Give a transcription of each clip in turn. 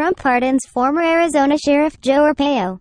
Trump pardons former Arizona Sheriff Joe Arpaio.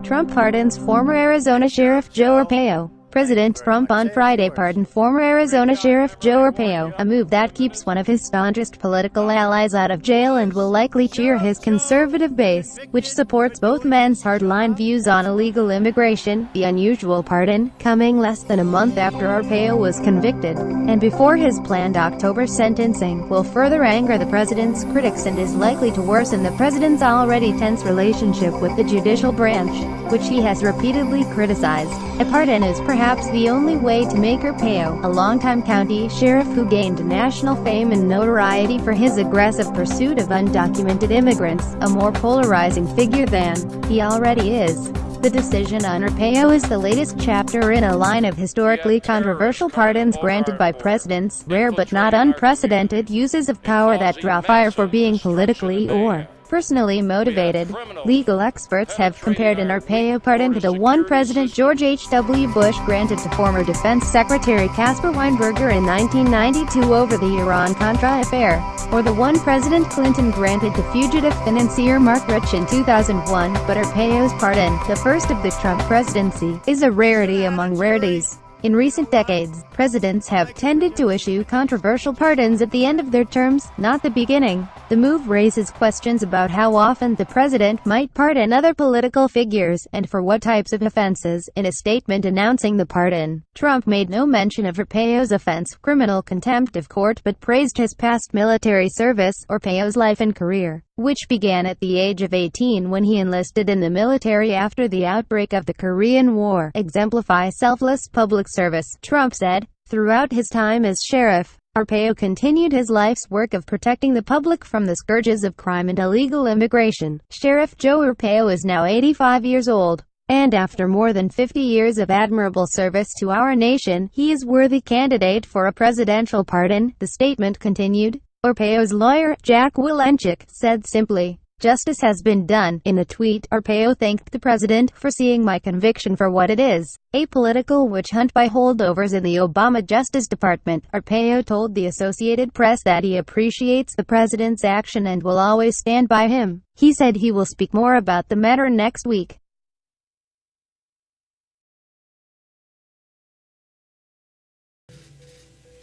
Trump pardons former Arizona Sheriff Joe Arpaio. President Trump on Friday pardoned former Arizona Sheriff Joe Arpaio, a move that keeps one of his staunchest political allies out of jail and will likely cheer his conservative base, which supports both men's hardline views on illegal immigration. The unusual pardon, coming less than a month after Arpaio was convicted, and before his planned October sentencing, will further anger the president's critics and is likely to worsen the president's already tense relationship with the judicial branch, which he has repeatedly criticized. A pardon is perhaps the only way to make Arpaio, a longtime county sheriff who gained national fame and notoriety for his aggressive pursuit of undocumented immigrants, a more polarizing figure than he already is. The decision on Arpaio is the latest chapter in a line of historically controversial pardons granted by presidents, rare but not unprecedented uses of power that draw fire for being politically or personally motivated. Legal experts have compared an Arpaio pardon to the one President George H.W. Bush granted to former Defense Secretary Caspar Weinberger in 1992 over the Iran-Contra affair, or the one President Clinton granted to fugitive financier Mark Rich in 2001. But Arpaio's pardon, the first of the Trump presidency, is a rarity among rarities. In recent decades, presidents have tended to issue controversial pardons at the end of their terms, not the beginning. The move raises questions about how often the president might pardon other political figures, and for what types of offenses. In a statement announcing the pardon, Trump made no mention of Arpaio's offense, criminal contempt of court, but praised his past military service. Arpaio's life and career, which began at the age of 18 when he enlisted in the military after the outbreak of the Korean War, exemplify selfless public service, Trump said. Throughout his time as sheriff, Arpaio continued his life's work of protecting the public from the scourges of crime and illegal immigration. Sheriff Joe Arpaio is now 85 years old, and after more than 50 years of admirable service to our nation, he is worthy candidate for a presidential pardon, the statement continued. Arpaio's lawyer, Jack Wilenchik, said simply, "Justice has been done." In a tweet, Arpaio thanked the president for seeing my conviction for what it is, a political witch hunt by holdovers in the Obama Justice Department. Arpaio told the Associated Press that he appreciates the president's action and will always stand by him. He said he will speak more about the matter next week.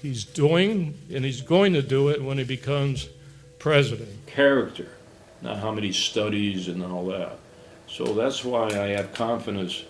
He's doing, and he's going to do it when he becomes president. Character, not how many studies and all that. So that's why I have confidence,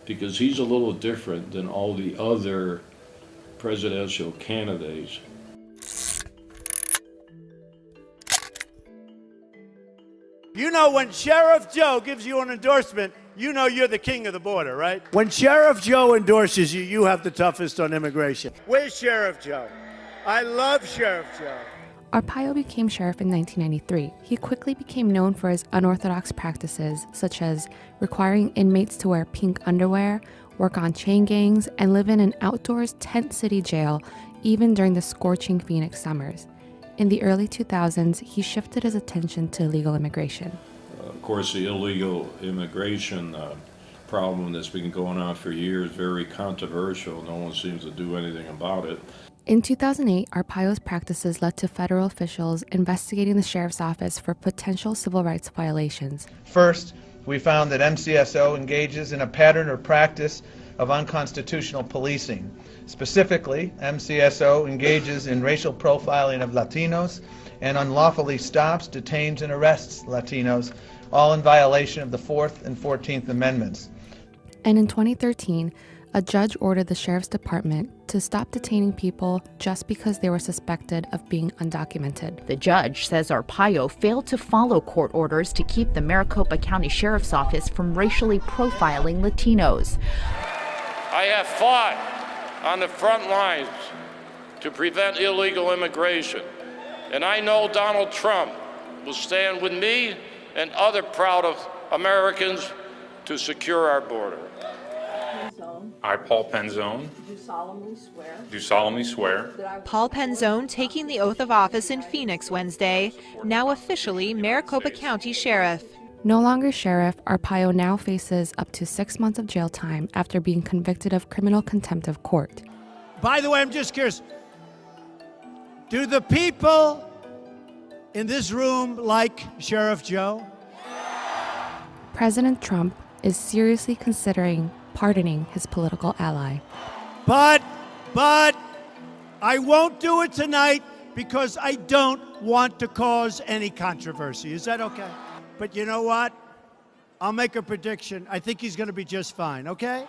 because he's a little different than all the other presidential candidates. You know, when Sheriff Joe gives you an endorsement, you know you're the king of the border, right? When Sheriff Joe endorses you, you have the toughest on immigration. Where's Sheriff Joe? I love Sheriff Joe. Arpaio became sheriff in 1993. He quickly became known for his unorthodox practices, such as requiring inmates to wear pink underwear, work on chain gangs, and live in an outdoors tent city jail, even during the scorching Phoenix summers. In the early 2000s, he shifted his attention to illegal immigration. Of course, the illegal immigration problem that's been going on for years, very controversial. No one seems to do anything about it. In 2008, Arpaio's practices led to federal officials investigating the sheriff's office for potential civil rights violations. First, we found that MCSO engages in a pattern or practice of unconstitutional policing. Specifically, MCSO engages in racial profiling of Latinos and unlawfully stops, detains, and arrests Latinos, all in violation of the 4th and 14th Amendments. And in 2013, a judge ordered the sheriff's department to stop detaining people just because they were suspected of being undocumented. The judge says Arpaio failed to follow court orders to keep the Maricopa County Sheriff's Office from racially profiling Latinos. I have fought on the front lines to prevent illegal immigration, and I know Donald Trump will stand with me and other proud of Americans to secure our border. I, Paul Penzone, do solemnly swear. Paul Penzone taking the oath of office in Phoenix Wednesday, now officially Maricopa County Sheriff. No longer sheriff, Arpaio now faces up to 6 months of jail time after being convicted of criminal contempt of court. By the way, I'm just curious. Do the people in this room like Sheriff Joe? President Trump is seriously considering pardoning his political ally. But I won't do it tonight because I don't want to cause any controversy. Is that okay? But you know what? I'll make a prediction. I think he's going to be just fine, okay?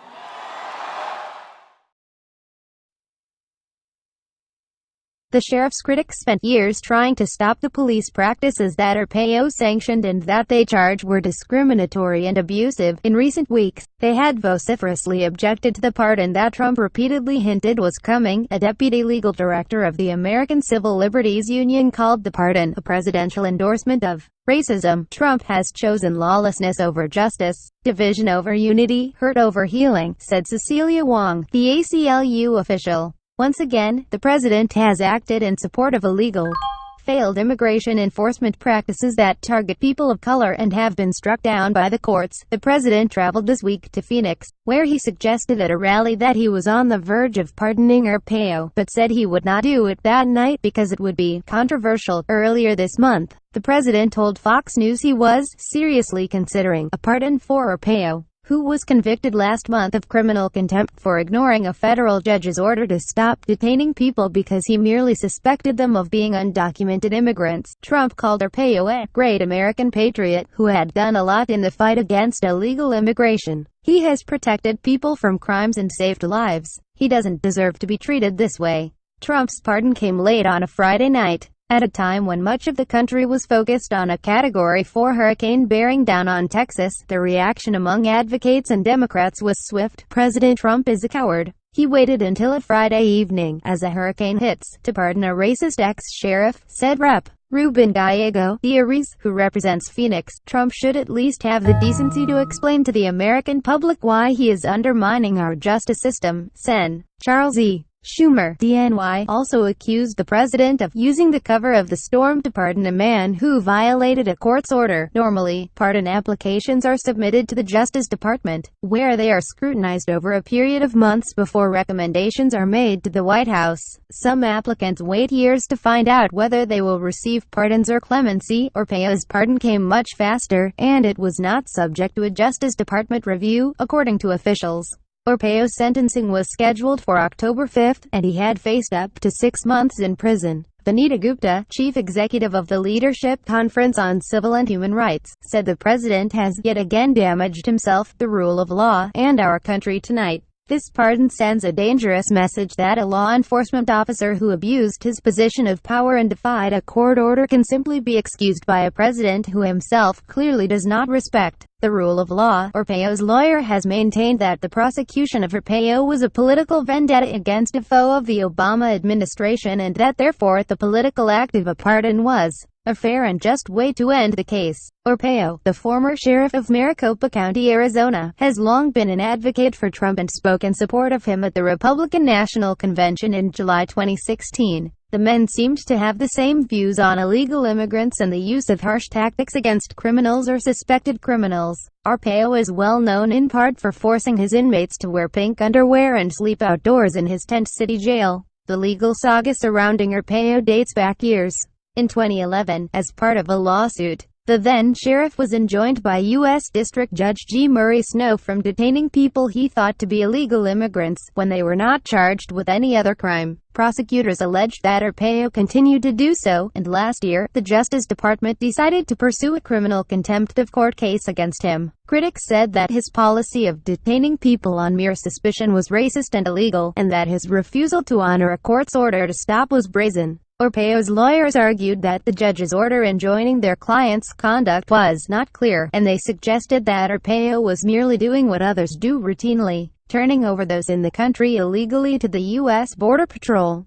The sheriff's critics spent years trying to stop the police practices that Arpaio sanctioned and that they charge were discriminatory and abusive. In recent weeks, they had vociferously objected to the pardon that Trump repeatedly hinted was coming. A deputy legal director of the American Civil Liberties Union called the pardon a presidential endorsement of racism. Trump has chosen lawlessness over justice, division over unity, hurt over healing, said Cecilia Wong, the ACLU official. Once again, the president has acted in support of illegal, failed immigration enforcement practices that target people of color and have been struck down by the courts. The president traveled this week to Phoenix, where he suggested at a rally that he was on the verge of pardoning Arpaio, but said he would not do it that night because it would be controversial. Earlier this month, the president told Fox News he was seriously considering a pardon for Arpaio, who was convicted last month of criminal contempt for ignoring a federal judge's order to stop detaining people because he merely suspected them of being undocumented immigrants. Trump called Arpaio a great American patriot who had done a lot in the fight against illegal immigration. He has protected people from crimes and saved lives. He doesn't deserve to be treated this way. Trump's pardon came late on a Friday night, at a time when much of the country was focused on a Category 4 hurricane bearing down on Texas. The reaction among advocates and Democrats was swift. President Trump is a coward. He waited until a Friday evening, as a hurricane hits, to pardon a racist ex-sheriff, said Rep. Ruben Gallego, the Aries, who represents Phoenix. Trump should at least have the decency to explain to the American public why he is undermining our justice system. Sen. Charles E. Schumer, DNY, also accused the president of using the cover of the storm to pardon a man who violated a court's order. Normally, pardon applications are submitted to the Justice Department, where they are scrutinized over a period of months before recommendations are made to the White House. Some applicants wait years to find out whether they will receive pardons or clemency. Arpaio's pardon came much faster, and it was not subject to a Justice Department review, according to officials. Arpaio's sentencing was scheduled for October 5, and he had faced up to 6 months in prison. Vanita Gupta, chief executive of the Leadership Conference on Civil and Human Rights, said the president has yet again damaged himself, the rule of law, and our country tonight. This pardon sends a dangerous message that a law enforcement officer who abused his position of power and defied a court order can simply be excused by a president who himself clearly does not respect the rule of law. Arpaio's lawyer has maintained that the prosecution of Arpaio was a political vendetta against a foe of the Obama administration and that therefore the political act of a pardon was a fair and just way to end the case. Arpaio, the former sheriff of Maricopa County, Arizona, has long been an advocate for Trump and spoke in support of him at the Republican National Convention in July 2016. The men seemed to have the same views on illegal immigrants and the use of harsh tactics against criminals or suspected criminals. Arpaio is well known in part for forcing his inmates to wear pink underwear and sleep outdoors in his tent city jail. The legal saga surrounding Arpaio dates back years. In 2011, as part of a lawsuit, the then-sheriff was enjoined by U.S. District Judge G. Murray Snow from detaining people he thought to be illegal immigrants, when they were not charged with any other crime. Prosecutors alleged that Arpaio continued to do so, and last year, the Justice Department decided to pursue a criminal contempt of court case against him. Critics said that his policy of detaining people on mere suspicion was racist and illegal, and that his refusal to honor a court's order to stop was brazen. Arpaio's lawyers argued that the judge's order enjoining their client's conduct was not clear, and they suggested that Arpaio was merely doing what others do routinely, turning over those in the country illegally to the U.S. Border Patrol.